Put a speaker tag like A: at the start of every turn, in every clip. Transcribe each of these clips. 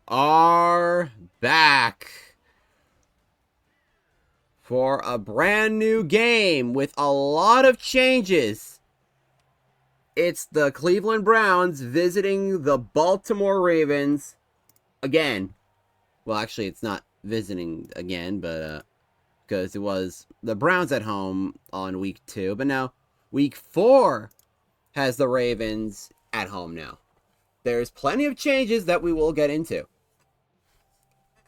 A: are back for a brand new game with a lot of changes. It's the Cleveland Browns visiting the Baltimore Ravens again. Well, actually, it's not visiting again, but because it was the Browns at home on week 2, but now week 4 has the Ravens at home now. There's plenty of changes that we will get into.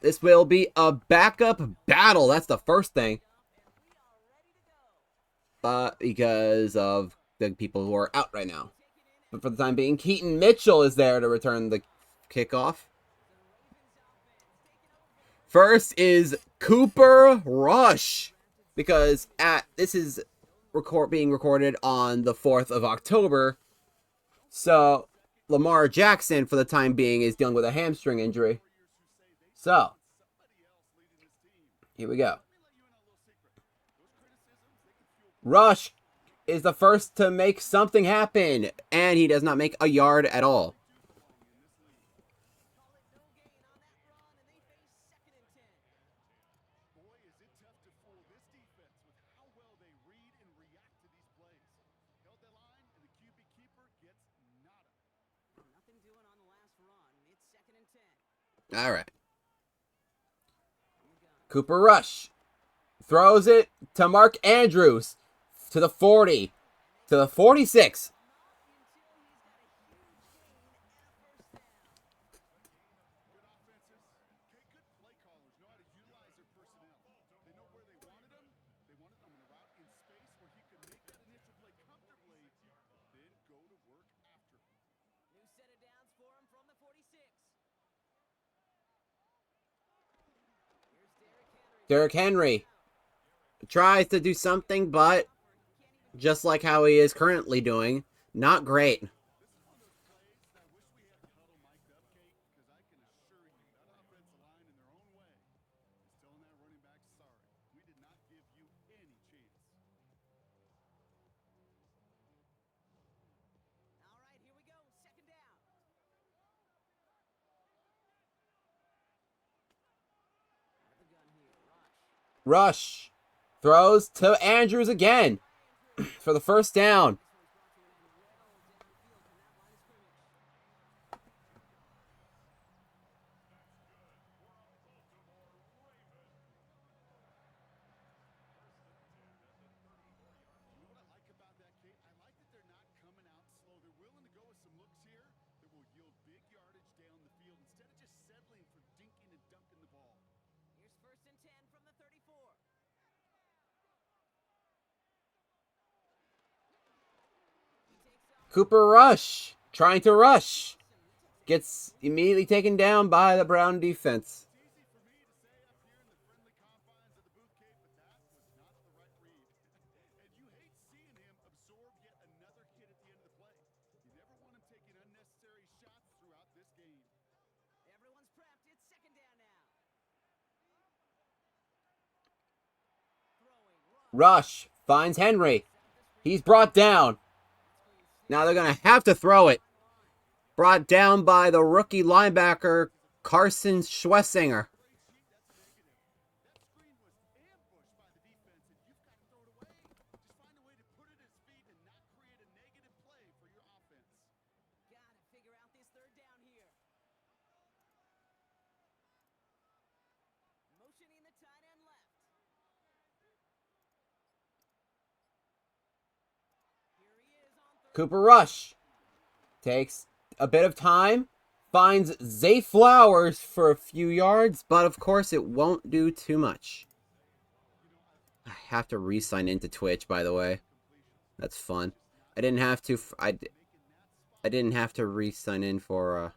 A: This will be a backup battle. That's the first thing. Because of the people who are out right now. But for the time being, Keaton Mitchell is there to return the kickoff. First is Cooper Rush. Because this is being recorded on the 4th of October. So Lamar Jackson, for the time being, is dealing with a hamstring injury. So, here we go. Rush is the first to make something happen, and he does not make a yard at all. All right. Cooper Rush throws it to Mark Andrews to the 40, to the 46. Derrick Henry tries to do something, but just like how he is currently doing, not great. Rush throws to Andrews again for the first down. Cooper Rush trying to rush. Gets immediately taken down by the Brown defense. Rush finds Henry. He's brought down. Now they're going to have to throw it. Brought down by the rookie linebacker, Carson Schwessinger. Cooper Rush takes a bit of time, finds Zay Flowers for a few yards, but of course it won't do too much. I have to re-sign into Twitch, by the way. That's fun. I didn't have to. I didn't have to re-sign in for.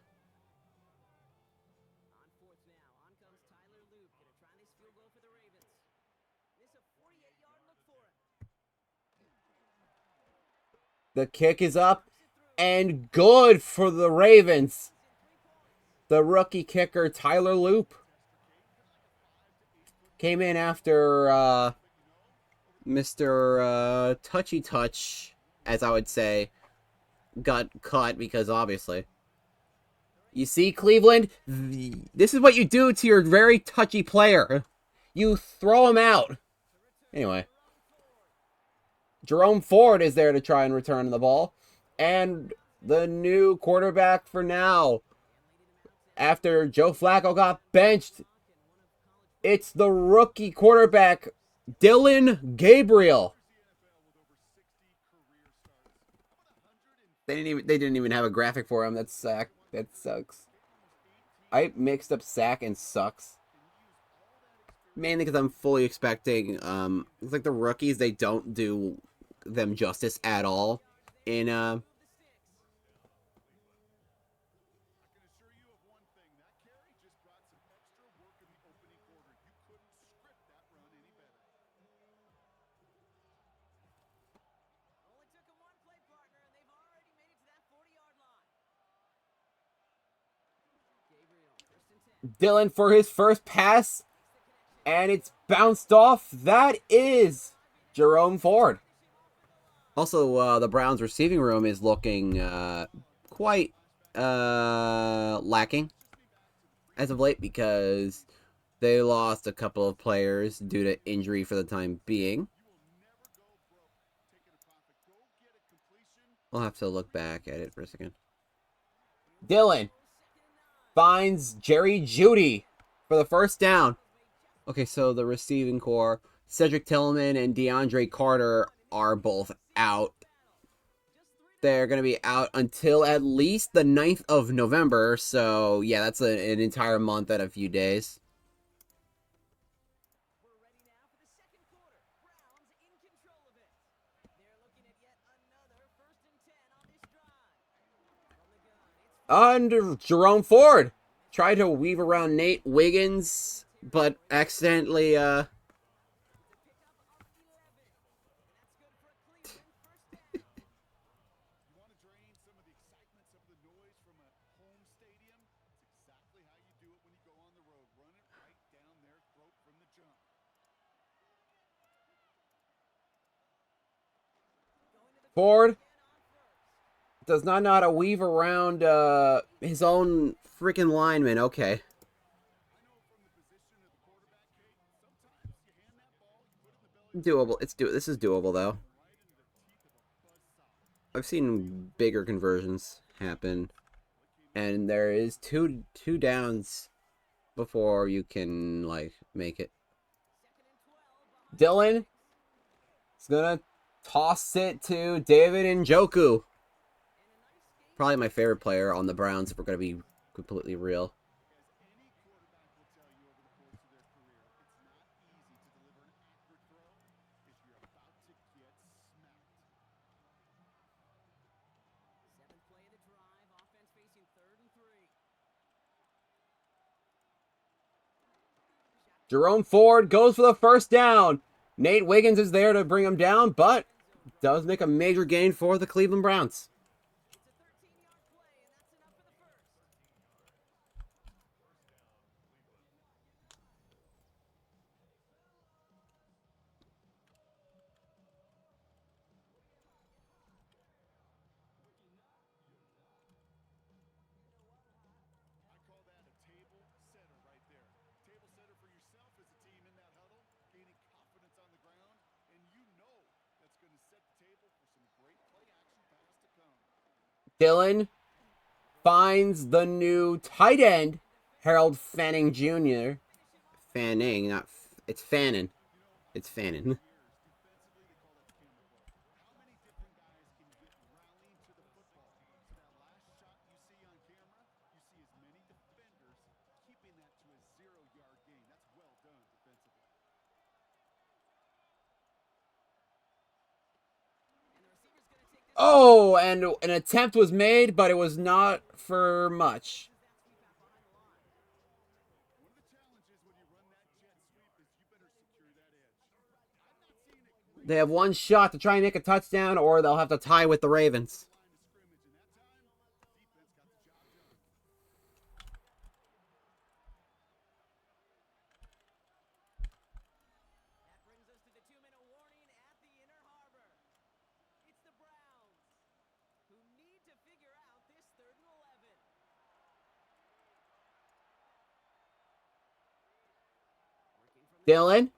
A: The kick is up and good for the Ravens. The rookie kicker, Tyler Loop, came in after Mr. Touchy Touch, as I would say, got cut because obviously. You see, Cleveland? This is what you do to your very touchy player. You throw him out. Anyway. Jerome Ford is there to try and return the ball. And the new quarterback for now, after Joe Flacco got benched, it's the rookie quarterback, Dillon Gabriel. They didn't even have a graphic for him. That's sack. That sucks. I mixed up sack and sucks. Mainly because I'm fully expecting it's like the rookies, they don't do them justice at all in Dillon for his first pass, and it's bounced off. That is Jerome Ford. Also, the Browns receiving room is looking quite lacking as of late because they lost a couple of players due to injury for the time being. We'll have to look back at it for a second. Dillon finds Jerry Jeudy for the first down. Okay, so the receiving core, Cedric Tillman and DeAndre Carter are both out. They're going to be out until at least the 9th of November. So, yeah, that's an entire month and a few days. Under Jerome Ford tried to weave around Nate Wiggins, but accidentally Ford does not know how to weave around his own freaking lineman. Okay. Doable. This is doable though. I've seen bigger conversions happen, and there is two downs before you can like make it. Dillon is gonna toss it to David Njoku. Probably my favorite player on the Browns, if we're gonna be completely real. Jerome Ford goes for the first down. Nate Wiggins is there to bring him down, but does make a major gain for the Cleveland Browns. Dillon finds the new tight end, Harold Fanning Jr. Fanning, not it's Fannin. It's Fannin. Oh, and an attempt was made, but it was not for much. They have one shot to try and make a touchdown, or they'll have to tie with the Ravens. Dylan.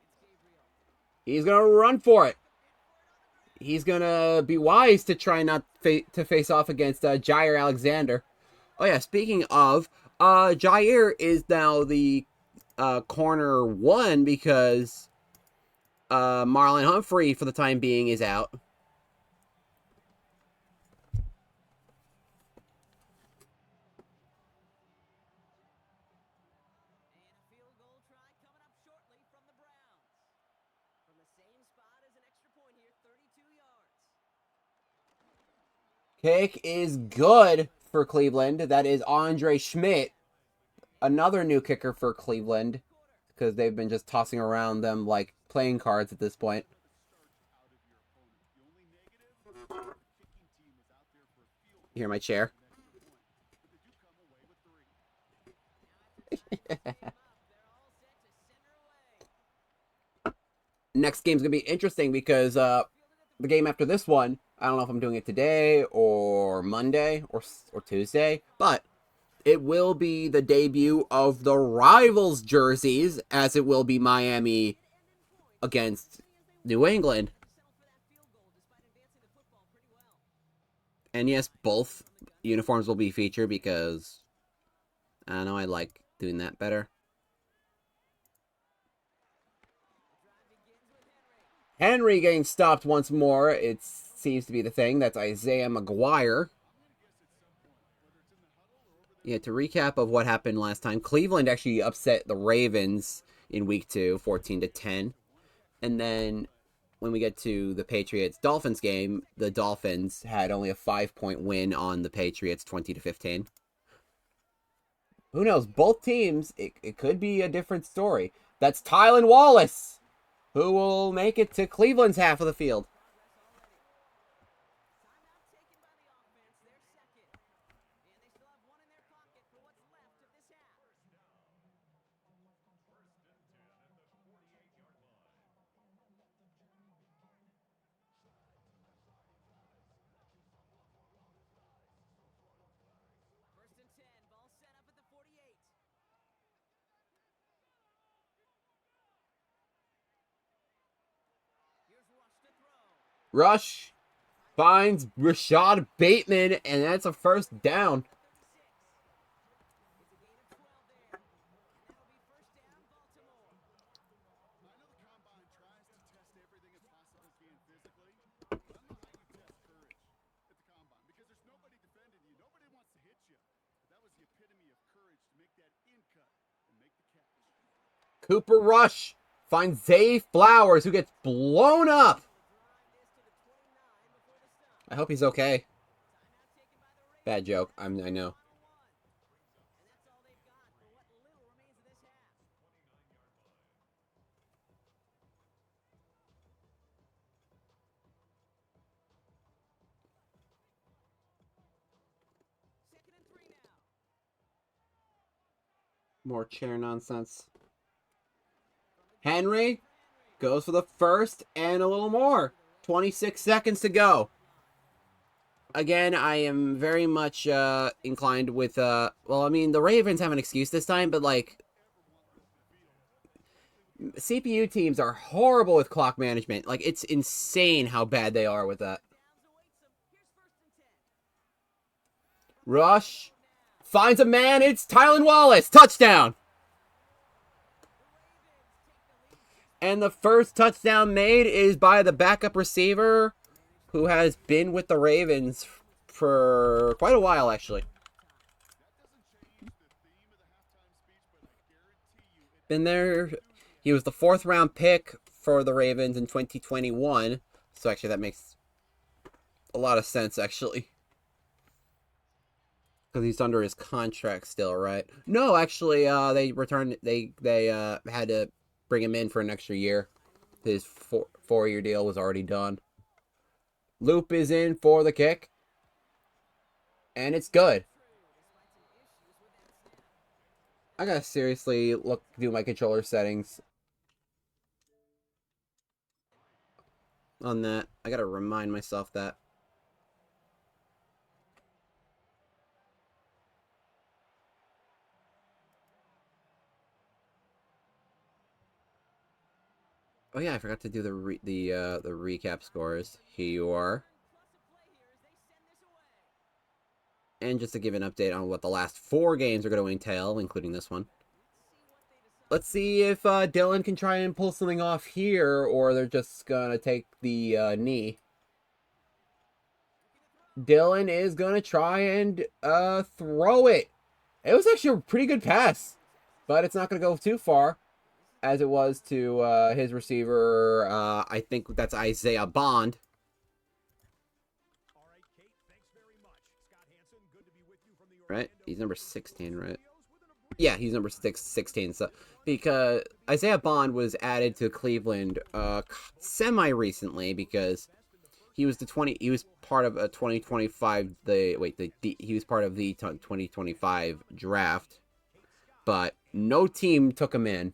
A: He's going to run for it. He's going to be wise to try not to face off against Jair Alexander. Oh, yeah. Speaking of, Jair is now the corner one because Marlon Humphrey, for the time being, is out. Kick is good for Cleveland. That is Andre Schmidt, another new kicker for Cleveland, because they've been just tossing around them like playing cards at this point. You hear my chair? Next game's gonna be interesting because the game after this one, I don't know if I'm doing it today or Monday or Tuesday, but it will be the debut of the Rivals jerseys, as it will be Miami against New England. And yes, both uniforms will be featured because I don't know, I like doing that better. Henry getting stopped once more. It seems to be the thing. That's Isaiah McGuire. Yeah, to recap of what happened last time, Cleveland actually upset the Ravens in week 2, 14-10. And then when we get to the Patriots-Dolphins game, the Dolphins had only a 5-point win on the Patriots, 20-15. Who knows? Both teams, it could be a different story. That's Tylan Wallace, who will make it to Cleveland's half of the field. Rush finds Rashad Bateman, and that's a first down. Cooper Rush finds Zay Flowers, who gets blown up. I hope he's okay. Bad joke. I know. More chair nonsense. Henry goes for the first and a little more. 26 seconds to go. Again, I am very much inclined with well, I mean, the Ravens have an excuse this time, but like CPU teams are horrible with clock management. Like, it's insane how bad they are with that. Rush finds a man. It's Tylan Wallace. Touchdown. And the first touchdown made is by the backup receiver who has been with the Ravens for quite a while, actually. Been there. He was the 4th round pick for the Ravens in 2021. So actually that makes a lot of sense, actually. Because he's under his contract still, right? No, actually, they returned. They had to bring him in for an extra year. His four-year deal was already done. Loop is in for the kick, and it's good. I gotta seriously do my controller settings on that. I gotta remind myself that. Oh yeah, I forgot to do the recap scores. Here you are. And just to give an update on what the last 4 games are going to entail, including this one. Let's see if Dylan can try and pull something off here, or they're just going to take the knee. Dylan is going to try and throw it. It was actually a pretty good pass, but it's not going to go too far, as it was to his receiver. I think that's Isaiah Bond. Right? He's number 16, right? Yeah, he's number 16. So because Isaiah Bond was added to Cleveland semi recently because he was he was part of a 2025 he was part of the 2025 draft, but no team took him in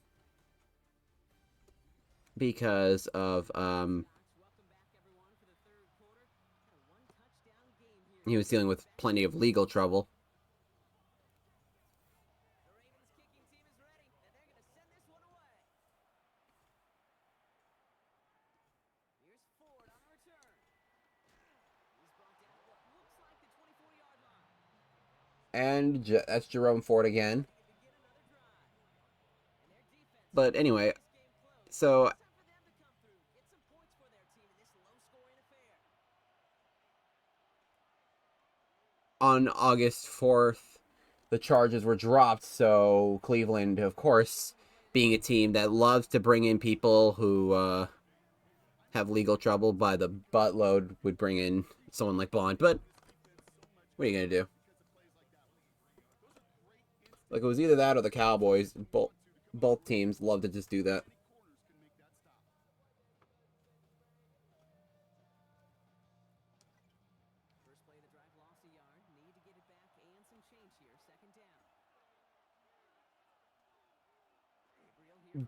A: because of he was dealing with plenty of legal trouble. And that's Jerome Ford again. But anyway, so on August 4th, the charges were dropped. So Cleveland, of course, being a team that loves to bring in people who have legal trouble by the buttload, would bring in someone like Bond. But what are you going to do? Like, it was either that or the Cowboys. Both teams love to just do that.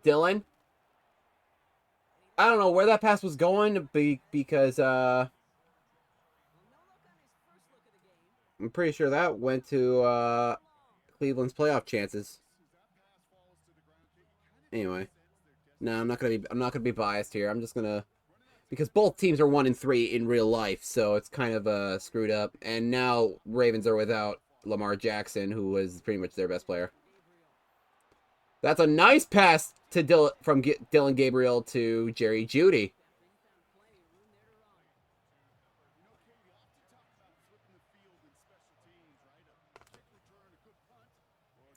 A: Dylan? I don't know where that pass was going because I'm pretty sure that went to Cleveland's playoff chances. Anyway, no, I'm not gonna be biased here. I'm just gonna because both teams are 1-3 in real life, so it's kind of screwed up. And now Ravens are without Lamar Jackson, who was pretty much their best player. That's a nice pass to from Dillon Gabriel to Jerry Jeudy.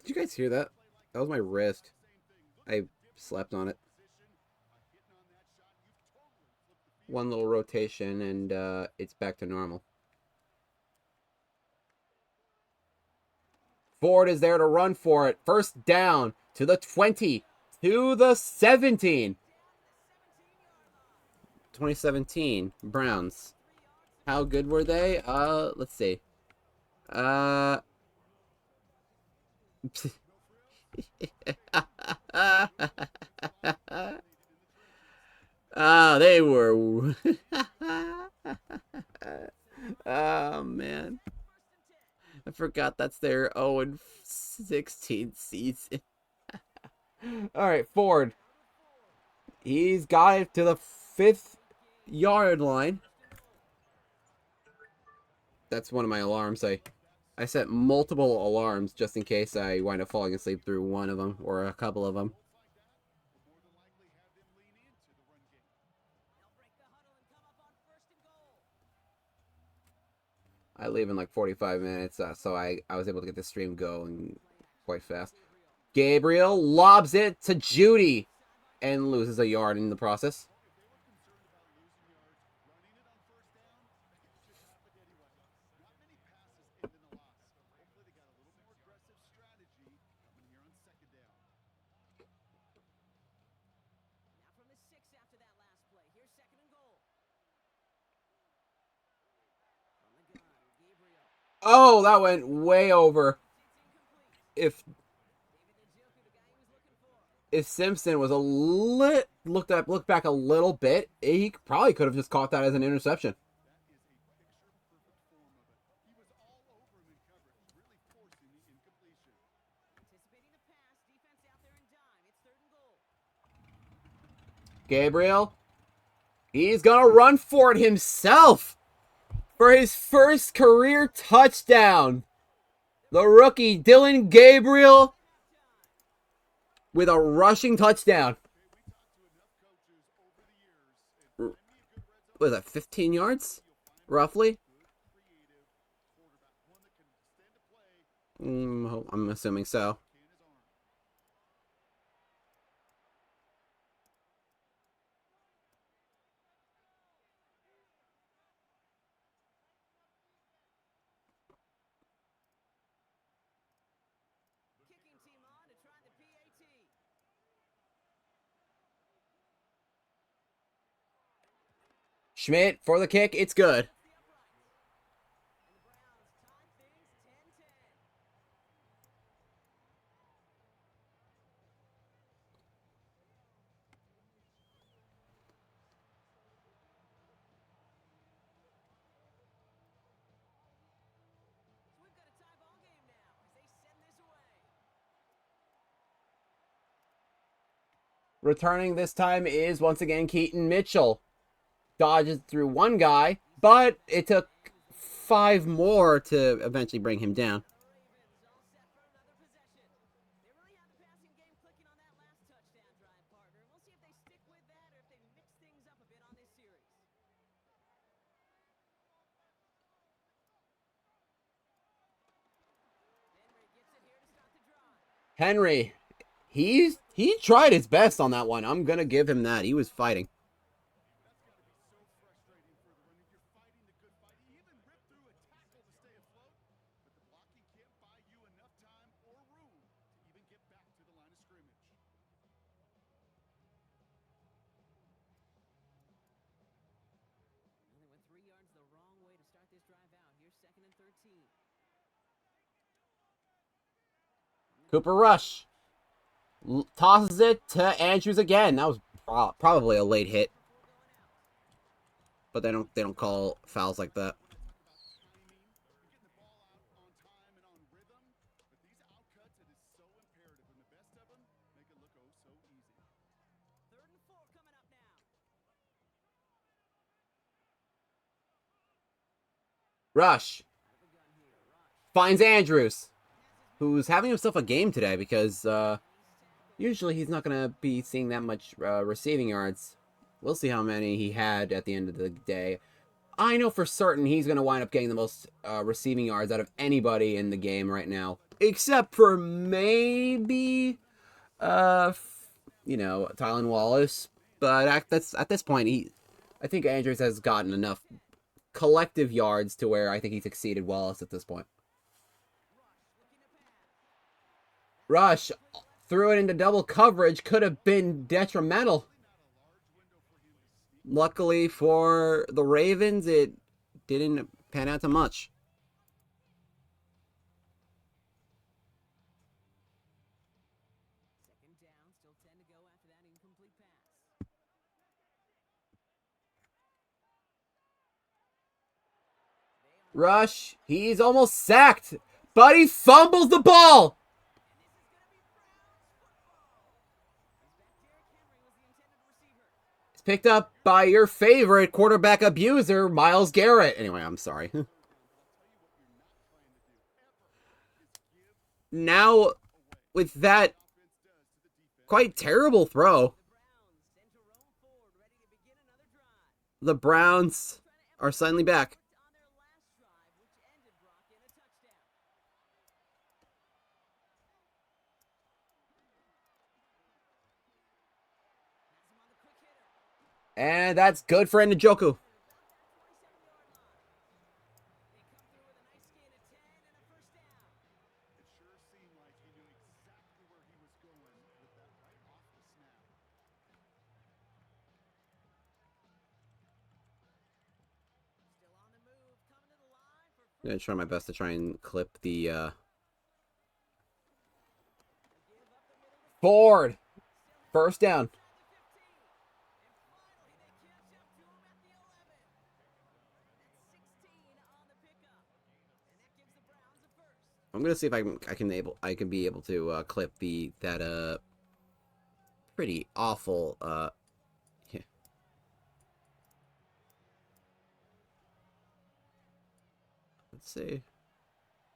A: Did you guys hear that? That was my wrist. I slept on it. One little rotation, and it's back to normal. Ford is there to run for it. First down to the 20, to the 17. 2017 Browns. How good were they? Let's see. They were. Oh man, I forgot that's their 0-16 season. All right, Ford. He's got it to the 5-yard line. That's one of my alarms. I set multiple alarms just in case I wind up falling asleep through one of them or a couple of them. I leave in like 45 minutes, so I was able to get the stream going quite fast. Gabriel lobs it to Jeudy and loses a yard in the process. Oh, that went way over. If Simpson was looked back a little bit, he probably could have just caught that as an interception. Gabriel. He's gonna run for it himself for his first career touchdown. The rookie, Dillon Gabriel, with a rushing touchdown. What was that, 15 yards? Roughly? I'm assuming so. Schmidt for the kick. It's good. Returning this time is once again Keaton Mitchell. Dodges through one guy, but it took 5 more to eventually bring him down. Henry, he tried his best on that one. I'm gonna give him that. He was fighting. Cooper Rush tosses it to Andrews again. That was probably a late hit, but they don't call fouls like that. Rush finds Andrews, who's having himself a game today because usually he's not going to be seeing that much receiving yards. We'll see how many he had at the end of the day. I know for certain he's going to wind up getting the most receiving yards out of anybody in the game right now, except for maybe, Tylan Wallace. But at this point, I think Andrews has gotten enough collective yards to where I think he's exceeded Wallace at this point. Rush threw it into double coverage. Could have been detrimental. Luckily for the Ravens, it didn't pan out to much. Rush, he's almost sacked, but he fumbles the ball. It's picked up by your favorite quarterback abuser, Myles Garrett. Anyway, I'm sorry. Now, with that quite terrible throw, the Browns are suddenly back. And that's good for Njoku. I'm going to try my best to try and clip the Ford. First down. I'm gonna see if I can be able to clip that pretty awful Let's see.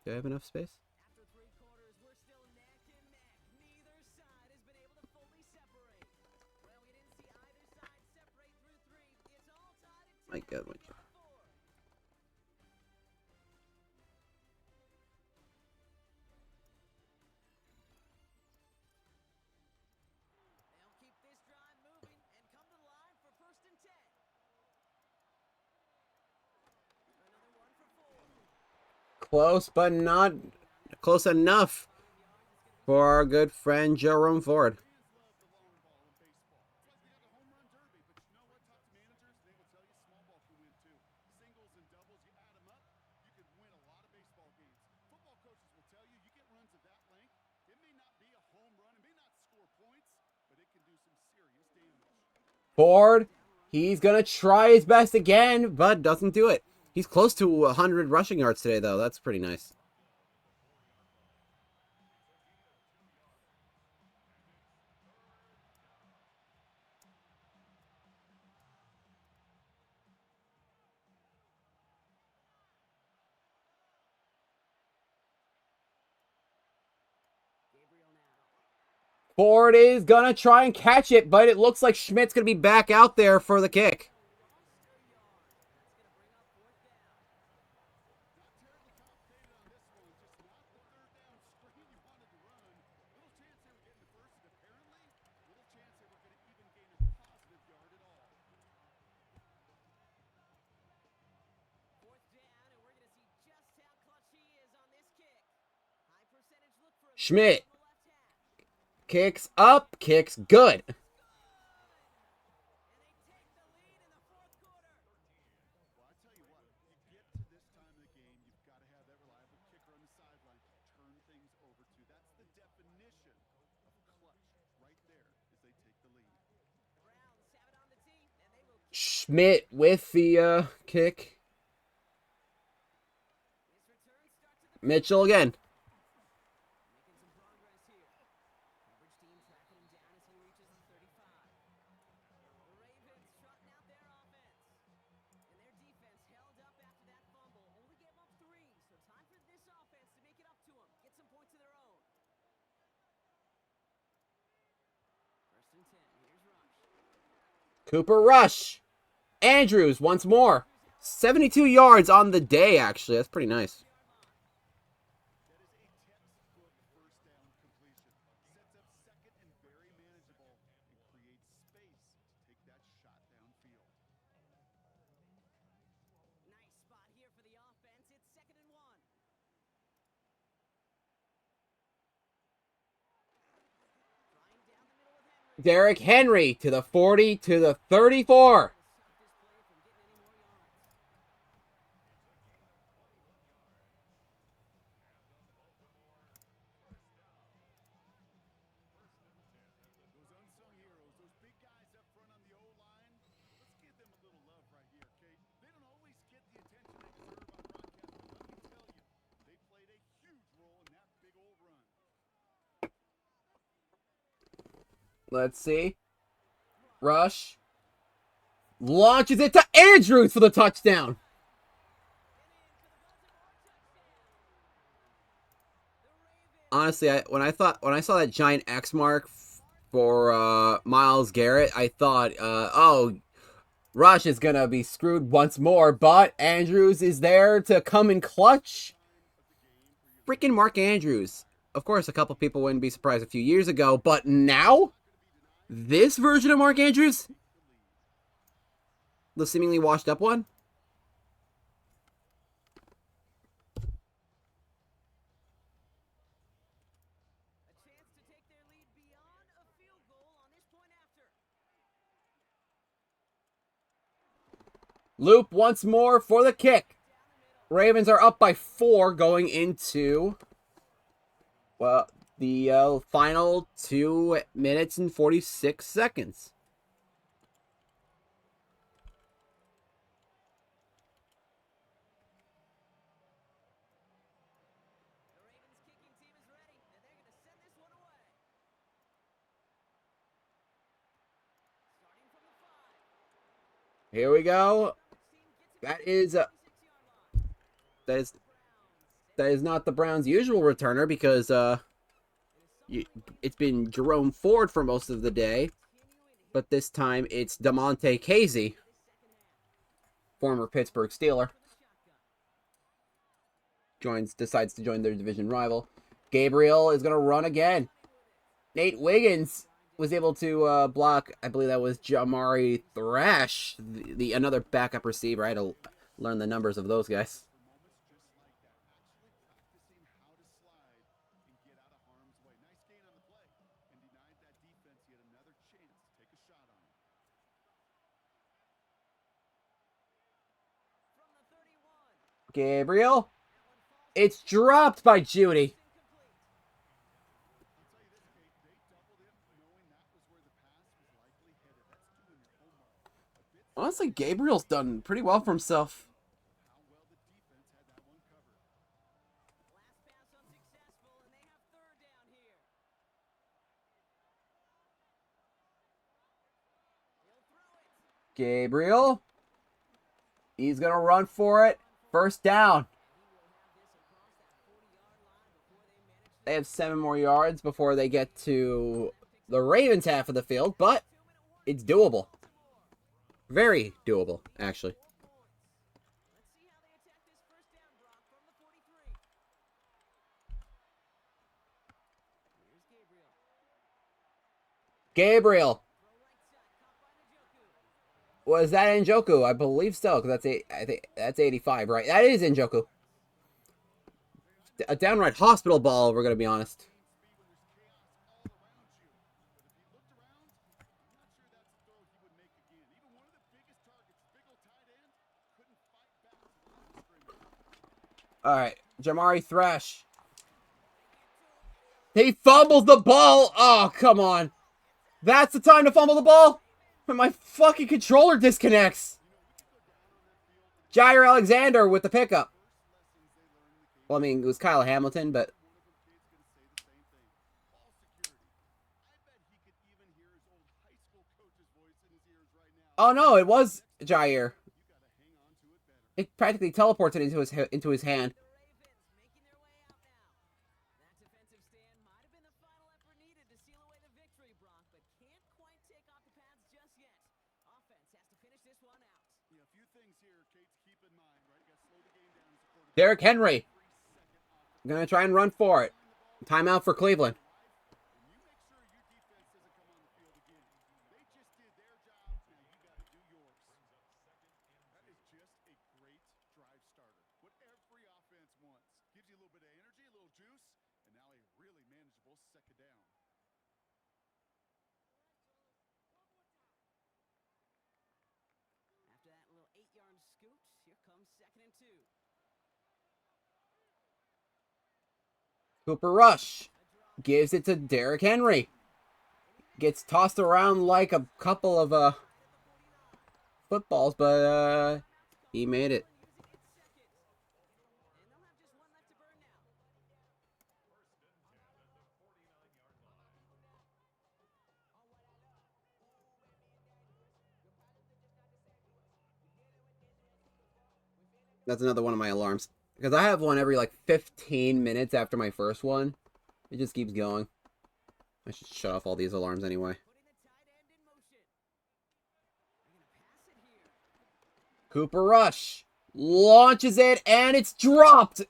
A: Do I have enough space?
B: After three quarters, we're still neck and neck. Neither side has been able to fully separate. Well, we didn't see either side separate through three. It's all tied at 10.
A: My God, my God.
B: They'll keep this drive moving and come to the line for first and 10. Another one for four.
A: Close, but not close enough for our good friend Jerome Ford. Ford, he's gonna try his best again, but doesn't do it. He's close to 100 rushing yards today, though. That's pretty nice. Ford is gonna try and catch it, but it looks like Schmidt's gonna be back out there for the kick. Schmidt kicks up, kicks good. Schmidt with the kick. Mitchell again. Cooper Rush. Andrews once more. 72 yards on the day, actually. That's pretty nice. Derrick Henry to the 40, to the 34. Let's see. Rush. Launches it to Andrews for the touchdown. Honestly, when I saw that giant X mark for Myles Garrett, I thought, oh, Rush is gonna be screwed once more, but Andrews is there to come in clutch. Freaking Mark Andrews. Of course, a couple people wouldn't be surprised a few years ago, but now? This version of Mark Andrews? The seemingly washed up one? Loop once more for the kick. Ravens are up by 4 going into, well, the final 2 minutes and 46 seconds. Here we go. That is That is not the Browns' usual returner because it's been Jerome Ford for most of the day, but this time it's Damontae Casey, former Pittsburgh Steeler. Decides to join their division rival. Gabriel is going to run again. Nate Wiggins was able to block, I believe that was Jamari Thrash, the another backup receiver. I had to learn the numbers of those guys. Gabriel. It's dropped by Judy. Honestly, Gabriel's done pretty well for himself. Gabriel. He's going to run for it. First down. They have 7 more yards before they get to the Ravens half of the field, but it's doable. Very doable, actually. Gabriel. Was that Njoku? I believe so, because I think that's 85, right? That is Njoku. A downright hospital ball, we're going to be honest. All right, Jamari Thrash. He fumbles the ball. Oh, come on. That's the time to fumble the ball? When my fucking controller disconnects. Jair Alexander with the pickup. Well, I mean, it was Kyle Hamilton, but... Oh, no, it was Jair. It practically teleported into his hand. Derrick Henry. Gonna try and run for it. Timeout for Cleveland. Cooper Rush gives it to Derrick Henry. Gets tossed around like a couple of footballs, but he made it. That's another one of my alarms. Because I have one every like 15 minutes after my first one. It just keeps going. I should shut off all these alarms anyway. Cooper Rush launches it, and it's dropped!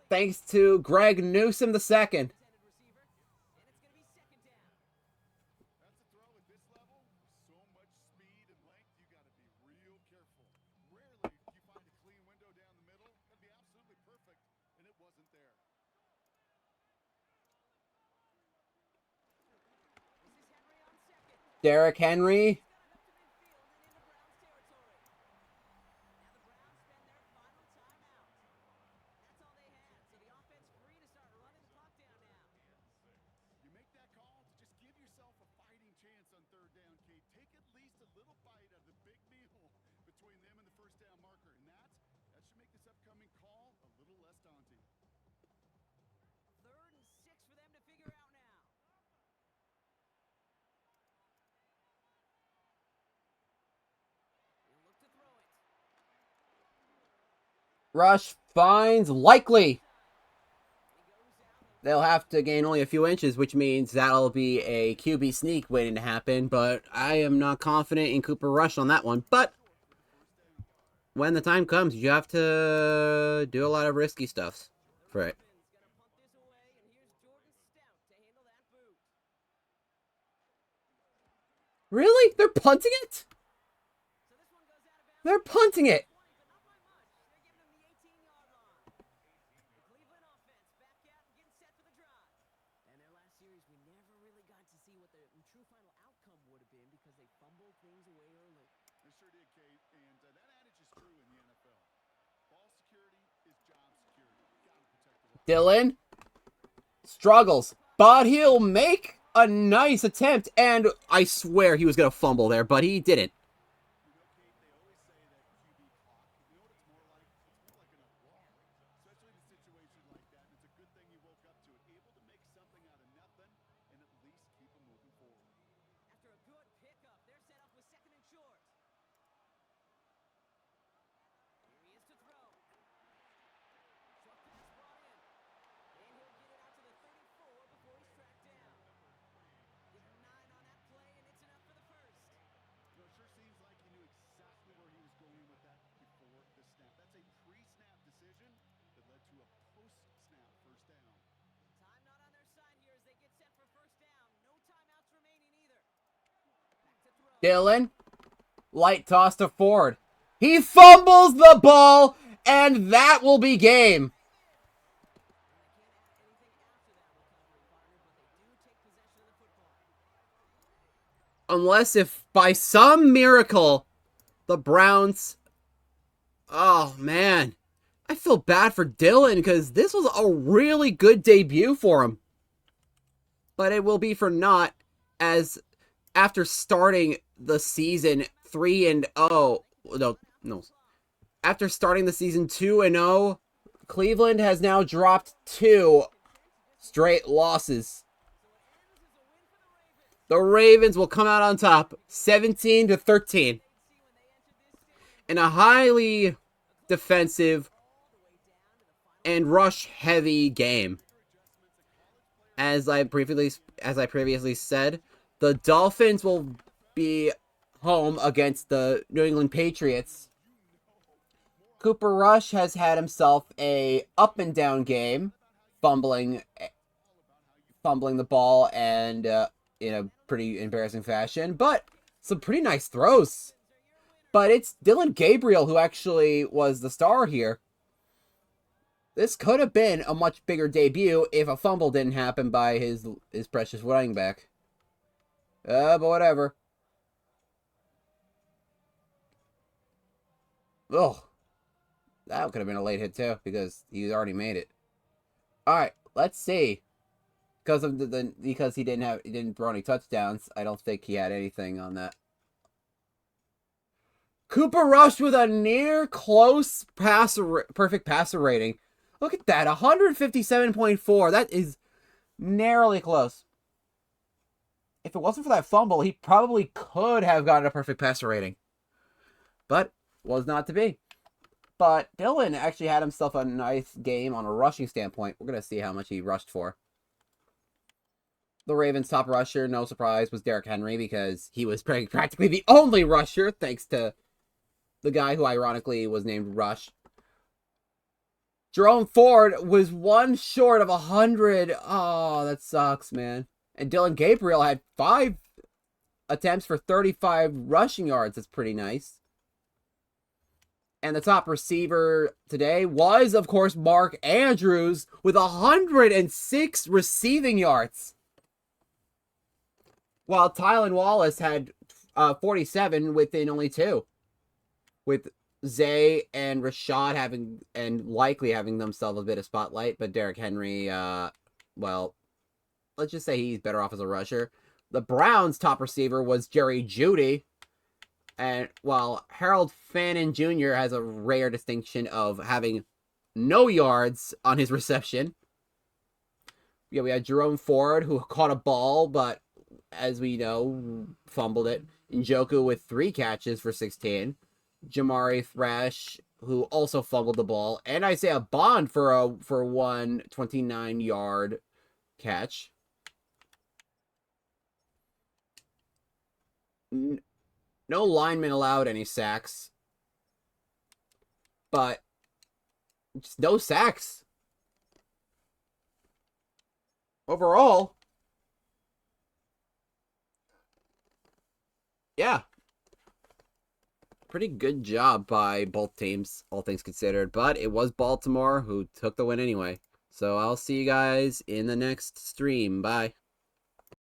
A: Thanks to Greg Newsome II. Derrick Henry. Rush finds Likely. They'll have to gain only a few inches, which means that'll be a QB sneak waiting to happen, but I am not confident in Cooper Rush on that one. But when the time comes, you have to do a lot of risky stuff for it. Really? They're punting it? They're punting it.
B: True final outcome would have been because they fumbled things away early.
C: They sure did, Kate, and that adage is true in the NFL. Ball security is job security. Gotta protect the ball.
A: Dylan struggles, but he'll make a nice attempt, and I swear he was going to fumble there, but he didn't.
C: You know, Kate, they always say that QB clock. You know what it's more like? It's more like an alarm, especially in a situation like that. And it's a good thing you woke up to it, able to make something out of nothing and at least keep them moving forward.
B: After a good pickup, they're set up with second and short. Here he is to throw. Short pass brought in. And he'll get it out to the 34 before he's tracked down. Give him 9 on that play, and it's enough for the first.
C: You know, it sure seems like he knew exactly where he was going with that before the snap. That's a pre-snap decision that led to a post-snap first down.
B: Time not on their side here as they get set for first down. No timeouts remaining either. Back to throw.
A: Dylan, light toss to Ford. He fumbles the ball, and that will be game. Unless if by some miracle the Browns... Oh, man. I feel bad for Dylan because this was a really good debut for him. But it will be for naught as after starting the season 3-0... No. After starting the season 2-0, Cleveland has now dropped 2 straight losses. The Ravens will come out on top, 17-13. In a highly defensive and rush-heavy game. As I previously said, the Dolphins will be home against the New England Patriots. Cooper Rush has had himself a up and down game, fumbling the ball and in a pretty embarrassing fashion, but some pretty nice throws. But it's Dillon Gabriel who actually was the star here. This could have been a much bigger debut if a fumble didn't happen by his precious running back. But whatever. Ugh. That could have been a late hit too, because he already made it. Alright, let's see. Because he didn't throw any touchdowns, I don't think he had anything on that. Cooper Rush with a near close perfect passer rating. Look at that, 157.4. That is narrowly close. If it wasn't for that fumble, he probably could have gotten a perfect passer rating. But was not to be. But Dylan actually had himself a nice game on a rushing standpoint. We're going to see how much he rushed for. The Ravens' top rusher, no surprise, was Derrick Henry because he was practically the only rusher, thanks to the guy who ironically was named Rush. Jerome Ford was one short of 100. Oh, that sucks, man. And Dillon Gabriel had 5 attempts for 35 rushing yards. That's pretty nice. And the top receiver today was, of course, Mark Andrews with 106 receiving yards. While Tylan Wallace had 47 within only 2. With Zay and Rashad likely having themselves a bit of spotlight. But Derrick Henry, well, let's just say he's better off as a rusher. The Browns' top receiver was Jerry Jeudy. And while Harold Fannin Jr. has a rare distinction of having no yards on his reception. Yeah, we had Jerome Ford, who caught a ball, but as we know, fumbled it. Njoku with 3 catches for 16. Jamari Thrash who also fumbled the ball, and Isaiah Bond for one 29-yard catch. No lineman allowed any sacks, but just no sacks. Overall, yeah, pretty good job by both teams, all things considered. But it was Baltimore who took the win anyway. So I'll see you guys in the next stream. Bye.